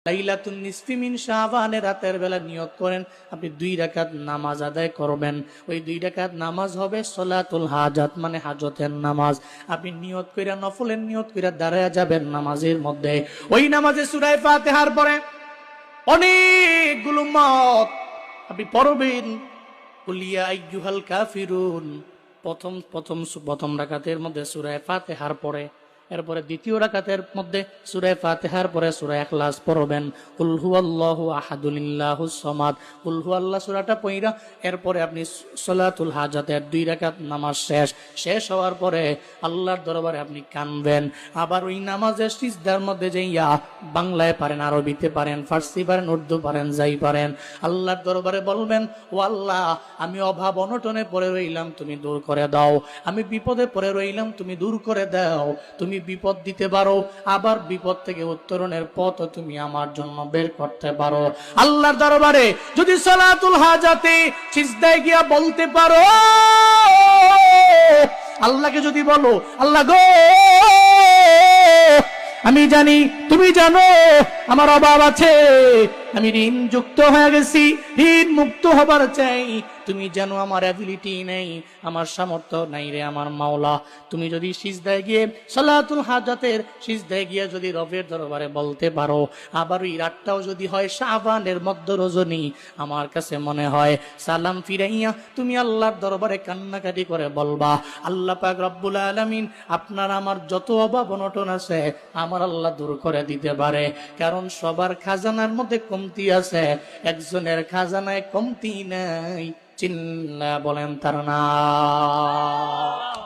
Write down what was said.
লাইলাতুন নিসফি মিন শাবানের রাতের বেলা নিয়ত করেন আপনি 2 রাকাত নামাজ আদায় করবেন। ওই 2 রাকাত নামাজ হবে সলাতুল হাজাত, মানে হাজতের নামাজ। আপনি নিয়ত কইরা, নফলের নিয়ত কইরা দাঁড়ায়া যাবেন নামাজের মধ্যে। ওই নামাজে সূরা ফাতিহার পরে অনেকগুলো মত আপনি পড়বেন। কুল ইয়া আইয়ুহাল কাফিরুন, প্রথম রাকাতের মধ্যে সূরা ফাতিহার পরে, এরপরে দ্বিতীয় রাকাতের মধ্যে সূরা ফাতিহার পরে সূরা ইখলাস পড়বেন। কুল হুয়াল্লাহু আহাদুল্লাহুস সামাদ, কুল হুয়াল্লাহ সূরাটা পড়া এরপরে আপনি সলাতুল হাজাতের 2 রাকাত নামাজ শেষ হওয়ার পরে আল্লাহর দরবারে আপনি কানবেন। আবার ওই নামাজের সিজদার মধ্যে যাইয়া, বাংলায় পারেন, আরবিতে পারেন, ফার্সি পারেন, উর্দু পারেন, যাই পারেন, আল্লাহর দরবারে বলবেন, ও আল্লাহ, আমি অভাব অনটনে পড়ে রইলাম, তুমি দূর করে দাও। আমি বিপদে পড়ে রইলাম, তুমি দূর করে দাও। তুমি বিপদ দিতে পারো, আবার বিপদ থেকে উত্তরণের পথ তুমি আমার জন্য বের করতে পারো। আল্লাহর দরবারে যদি সলাতুল হাজাতে সিজদায় গিয়া বলতে পারো, আল্লাহকে যদি বলো, আল্লাহ গো, আমি জানি তুমি জানো আমার অভাব আছে, আমি ঋণ যুক্ত হয়ে গেছি, ঋণ মুক্ত হবার চাই। তুমি জানো আমার অ্যাবিলিটি নেই, আমার সামর্থ্য নাই রে আমার মাওলা। তুমি যদি সিজদায় গিয়ে সালাতুল হাজাতের সিজদায় গিয়ে যদি রবের দরবারে বলতে পারো, আবার ওই রাতটাও যদি হয় শাবানের মধ্য রজনী, আমার কাছে মনে হয় সালাম ফিরাইয়া তুমি আল্লাহর দরবারে কান্নাকাটি করে বলবা, আল্লাহ পাক রব্বুল আলামিন আপনার আমার যত অভাব অনটন আছে আমার আল্লাহ দূর করে দিতে পারে। কারণ সবার খাজানার মধ্যে কমতি আছে, একজনের খাজানায় কমতি নাই। চিল্লা বলেন তার নাম।